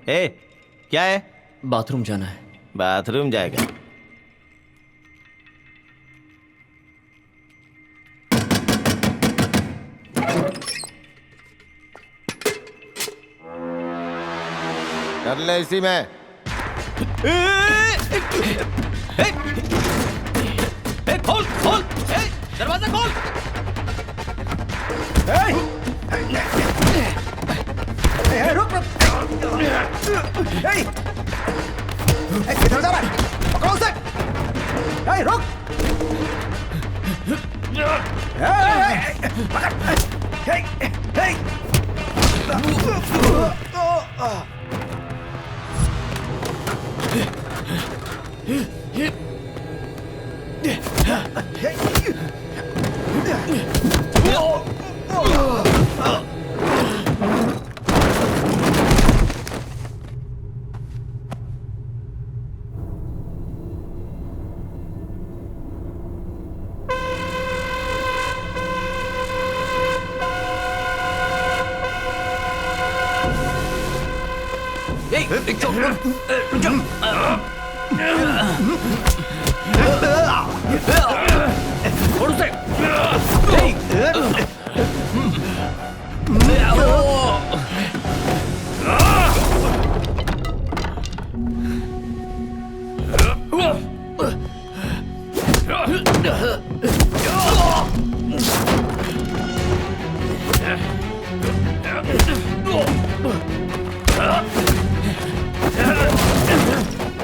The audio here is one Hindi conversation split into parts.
ए, क्या है? बाथरूम जाना है। बाथरूम जाएगा? कर ले इसी में। खोल खोल, दरवाजा खोल। रुक रुक, किधर जा रहा है? पकड़ो उसे। रुक,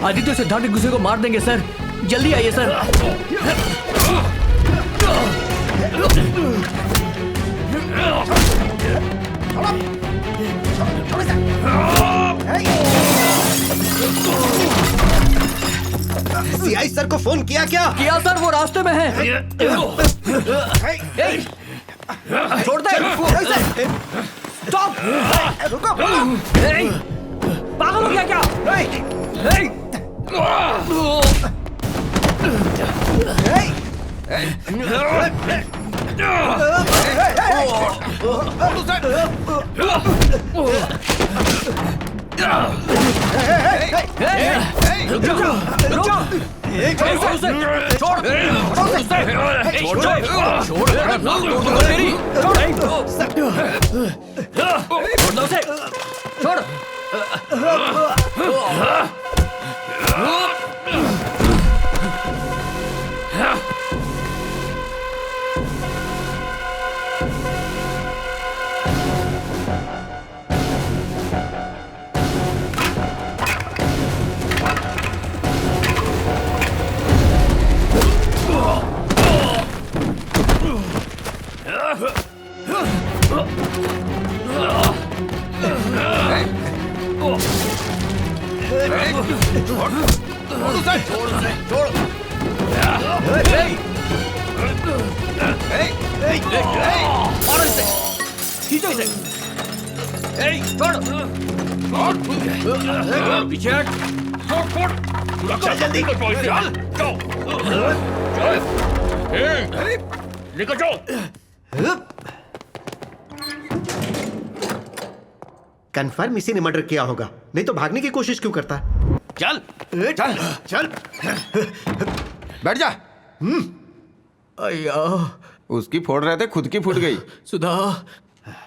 आदित्य सिद्धार्थ एक दूसरे को मार देंगे सर, जल्दी आइए सर। सीआई सर को फोन किया क्या? किया सर, वो रास्ते में है। छोड़ दे। स्टॉप। रुको। पागल हो गया क्या? कन्फर्म इसी ने मर्डर किया होगा, नहीं तो भागने की कोशिश क्यों करता? चल चल चल, बैठ जा। अय्या, उसकी फोड़ रहे थे, खुद की फूट गई। सुधा,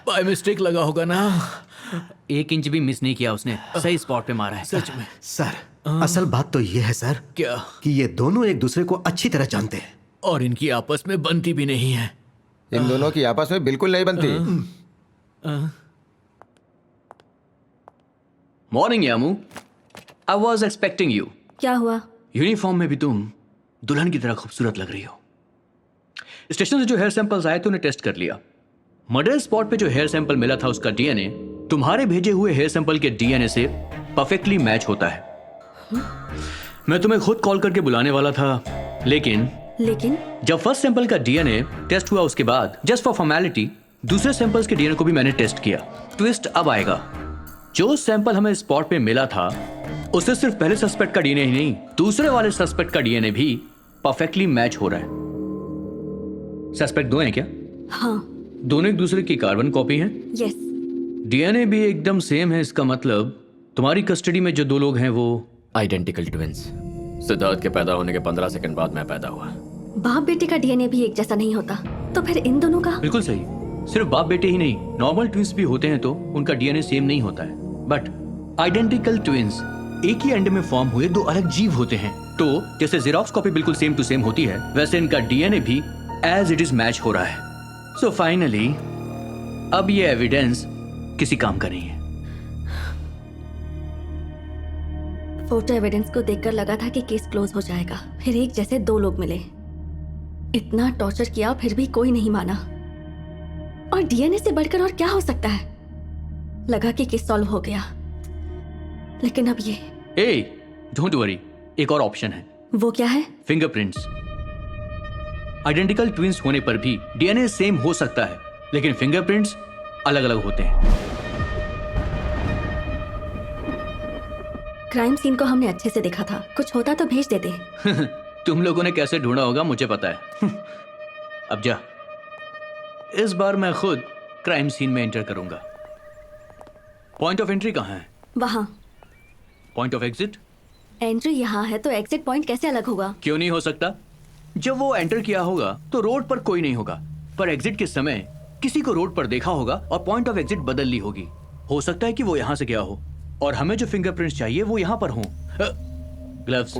बाय मिस्टेक लगा होगा ना। 1 इंच भी मिस नहीं किया उसने, सही स्पॉट पे मारा है। सच में सर असल बात तो ये है सर क्या? कि ये दोनों एक दूसरे को अच्छी तरह जानते हैं और इनकी आपस में बनती भी नहीं है। इन दोनों की आपस में बिल्कुल नहीं बनती। Morning Yamu, I was expecting you. क्या हुआ? यूनिफॉर्म में भी तुम दुल्हन की तरह खूबसूरत लग रही हो। स्टेशन से जो हेयर सैंपल्स आए थे उन्हें टेस्ट कर लिया। मर्डर स्पॉट पे जो हेयर सैंपल मिला था उसका डीएनए तुम्हारे भेजे हुए हेयर सैंपल के डीएनए से परफेक्टली मैच होता है। मैं तुम्हें खुद कॉल करके बुलाने वाला था, लेकिन जब फर्स्ट सैंपल का डीएनए टेस्ट हुआ उसके बाद जस्ट फॉर फॉर्मेलिटी दूसरे सैंपल्स के डीएनए को भी मैंने टेस्ट किया। ट्विस्ट अब आएगा, जो सैंपल हमें स्पॉट पे मिला था उससे सिर्फ पहले सस्पेक्ट का डीएनए ही नहीं, दूसरे वाले सस्पेक्ट का डीएनए भी परफेक्टली मैच हो रहा है। सस्पेक्ट 2 हैं क्या? हाँ। दोनों एक दूसरे की कार्बन कॉपी हैं। यस। डीएनए भी एकदम सेम है, इसका मतलब तुम्हारी कस्टडी में जो 2 लोग हैं वो आइडेंटिकल ट्विंस। सिद्धार्थ के पैदा होने के 15 सेकंड बाद मैं पैदा हुआ। बाप बेटे का डीएनए भी एक जैसा नहीं होता, तो फिर इन दोनों का? बिल्कुल सही। सिर्फ बाप बेटे ही नहीं, नॉर्मल ट्विंस भी होते हैं तो उनका डीएनए सेम नहीं होता है। बट आइडेंटिकल ट्विंस एक ही अंडे में फॉर्म हुए 2 अलग जीव होते हैं। तो जैसे जेरॉक्स कॉपी बिल्कुल सेम टू सेम होती है, वैसे इनका डीएनए भी एज इट इज मैच हो रहा है। सो फाइनली अब ये एविडेंस किसी काम का नहीं है। फोटो एविडेंस को देखकर लगा था कि केस क्लोज हो जाएगा, फिर एक जैसे 2 लोग मिले। इतना टॉर्चर किया फिर भी कोई नहीं माना। और डीएनए से बढ़कर और क्या हो सकता है? लगा कि केस सॉल्व हो गया, लेकिन अब ये। ए, डोंट वरी, एक और ऑप्शन है। वो क्या है? फिंगरप्रिंट्स। आइडेंटिकल ट्विंस होने पर भी डीएनए सेम हो सकता है, लेकिन फिंगरप्रिंट्स अलग अलग होते हैं। क्राइम सीन को हमने अच्छे से देखा था, कुछ होता तो भेज देते। तुम लोगों ने कैसे ढूंढा होगा मुझे पता है। अब जा, इस बार मैं खुद क्राइम सीन में एंटर करूंगा। पॉइंट ऑफ एंट्री कहाँ है? वहां। Point of exit? एंट्री यहाँ है तो एग्जिट पॉइंट कैसे अलग होगा? क्यों नहीं हो सकता? जब वो एंटर किया होगा तो रोड पर कोई नहीं होगा, पर एग्जिट के समय किसी को रोड पर देखा होगा और पॉइंट ऑफ एग्जिट बदल ली होगी। हो सकता है कि वो यहां से गया हो और हमें जो फिंगरप्रिंट्स चाहिए वो यहां पर हों। ग्लव्स।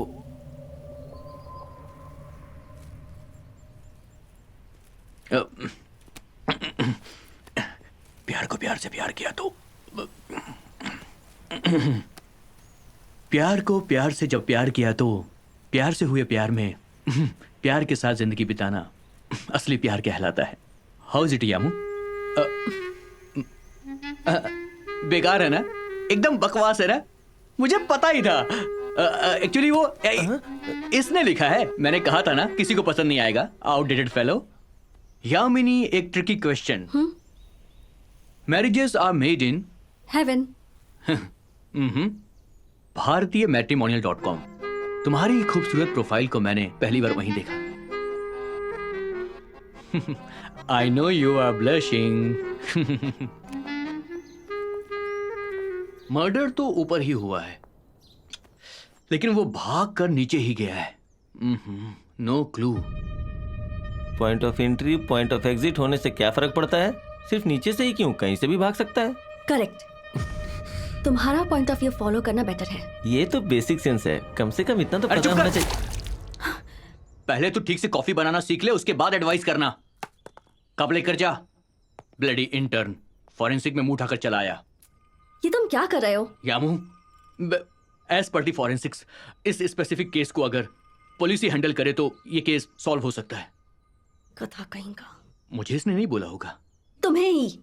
प्यार को प्यार से प्यार किया तो प्यार को प्यार से जब प्यार किया तो प्यार से हुए प्यार में प्यार के साथ जिंदगी बिताना असली प्यार कहलाता है। How is it Yamu? बेकार है ना? एकदम बकवास है ना? मुझे पता ही था। एक्चुअली वो इसने लिखा है। मैंने कहा था ना किसी को पसंद नहीं आएगा। Outdated fellow. यामिनी, एक tricky question. Marriages are made in heaven. Bharatiya matrimonial dot com. तुम्हारी खूबसूरत प्रोफाइल को मैंने पहली बार वहीं देखा। I know you are blushing. Murder तो ऊपर ही हुआ है, लेकिन वो भाग कर नीचे ही गया है। No clue. Point of entry point of exit होने से क्या फर्क पड़ता है? सिर्फ नीचे से ही क्यों, कहीं से भी भाग सकता है। करेक्ट। तुम्हारा पॉइंट ऑफ व्यू फॉलो करना बेटर है। ये तो बेसिक सेंस है, कम से कम इतना तो अरे पता चुप होना कर। चाहिए। पहले तो ठीक से कॉफी बनाना सीख ले, उसके बाद एडवाइस करना। कब लेकर जा? ब्लडी इंटर्न फॉरेंसिक में मुंह उठाकर चला आया। ये तुम क्या कर रहे हो? यामू, एज पर दी फॉरेंसिक्स, इस स्पेसिफिक केस को अगर पुलिस ही हैंडल करे तो ये केस सॉल्व हो सकता है। कथा कहीं का। मुझे इसने नहीं बोला होगा। तुम्हें ही।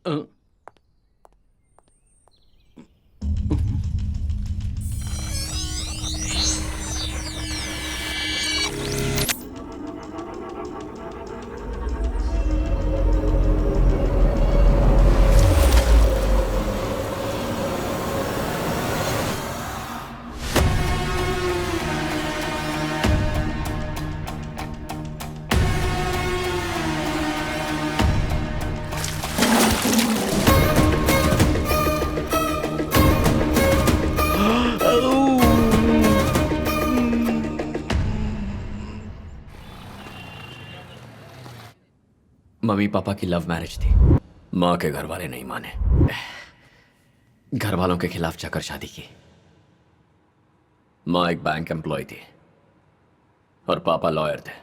मम्मी पापा की लव मैरिज थी। माँ के घर वाले नहीं माने, घर वालों के खिलाफ जाकर शादी की। माँ एक बैंक एम्प्लॉय थी और पापा लॉयर थे।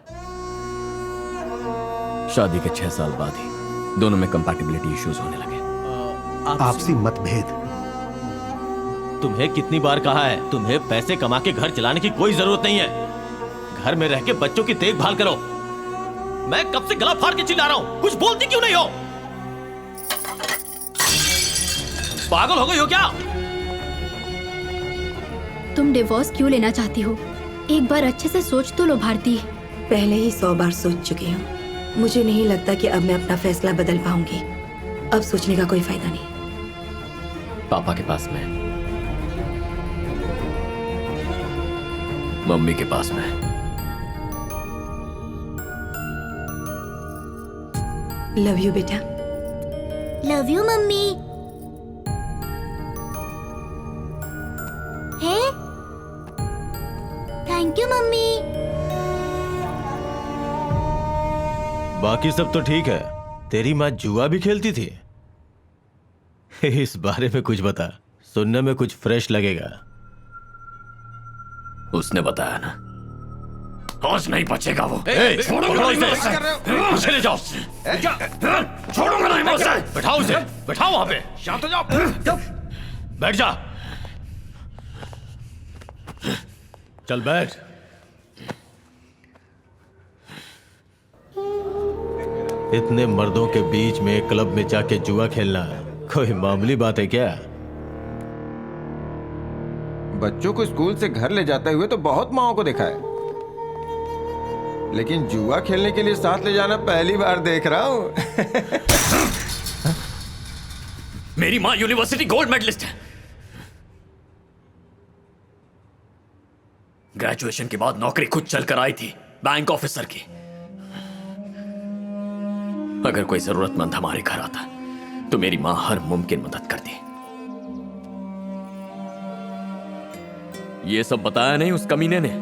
शादी के 6 साल बाद ही दोनों में कंपैटिबिलिटी इश्यूज होने लगे। आपसी मतभेद। तुम्हें कितनी बार कहा है, तुम्हें पैसे कमा के घर चलाने की कोई जरूरत नहीं है। घर में रह के बच्चों की देखभाल करो। मैं कब से गला फाड़ के चिल्ला रहा हूं, कुछ बोलती क्यों नहीं हो? पागल हो गई हो क्या? तुम डिवोर्स क्यों लेना चाहती हो? एक बार अच्छे से सोच तो लो भारती। पहले ही 100 बार सोच चुकी हूँ। मुझे नहीं लगता कि अब मैं अपना फैसला बदल पाऊंगी। अब सोचने का कोई फायदा नहीं। पापा के पास मैं, मम्मी के पास मैं। लव यू बेटा। Love you mummy. Thank you mummy. बाकी सब तो ठीक है। तेरी माँ जुआ भी खेलती थी? इस बारे में कुछ बता, सुनने में कुछ फ्रेश लगेगा। उसने बताया ना, आज नहीं बचेगा वो। छोड़ो इसे, उसे ले जाओ। छोड़ूंगा नहीं मैं उसे। बैठाओ उसे, बैठाओ वहां पे। शांत हो जाओ। बैठ जा। चल बैठ। इतने मर्दों के बीच में क्लब में जाके जुआ खेलना कोई मामूली बात है क्या? बच्चों को स्कूल से घर ले जाते हुए तो बहुत माओं को देखा है, लेकिन जुआ खेलने के लिए साथ ले जाना पहली बार देख रहा हूं। मेरी माँ यूनिवर्सिटी गोल्ड मेडलिस्ट है। ग्रेजुएशन के बाद नौकरी खुद चलकर आई थी, बैंक ऑफिसर की। अगर कोई जरूरतमंद हमारे घर आता तो मेरी मां हर मुमकिन मदद करती। ये सब बताया नहीं उस कमीने ने?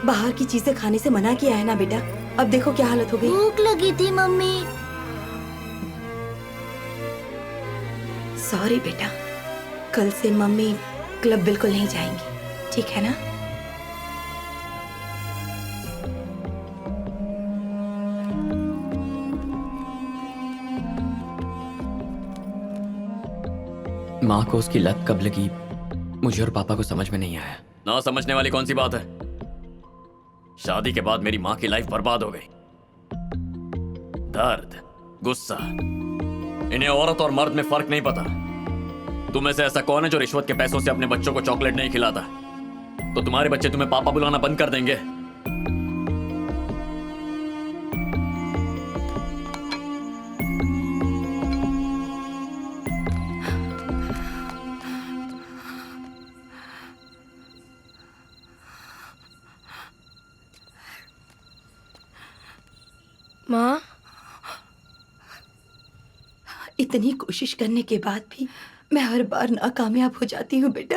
बाहर की चीजें खाने से मना किया है ना बेटा। अब देखो क्या हालत हो गई। भूख लगी थी मम्मी। सॉरी बेटा, कल से मम्मी क्लब बिल्कुल नहीं जाएंगी, ठीक है ना? माँ को उसकी लत कब लगी मुझे और पापा को समझ में नहीं आया। ना समझने वाली कौन सी बात है? शादी के बाद मेरी माँ की लाइफ बर्बाद हो गई। दर्द, गुस्सा, इन्हें औरत और मर्द में फर्क नहीं पता। तुम में से ऐसा कौन है जो रिश्वत के पैसों से अपने बच्चों को चॉकलेट नहीं खिलाता? तो तुम्हारे बच्चे तुम्हें पापा बुलाना बंद कर देंगे। माँ, इतनी कोशिश करने के बाद भी मैं हर बार नाकामयाब हो जाती हूँ बेटा।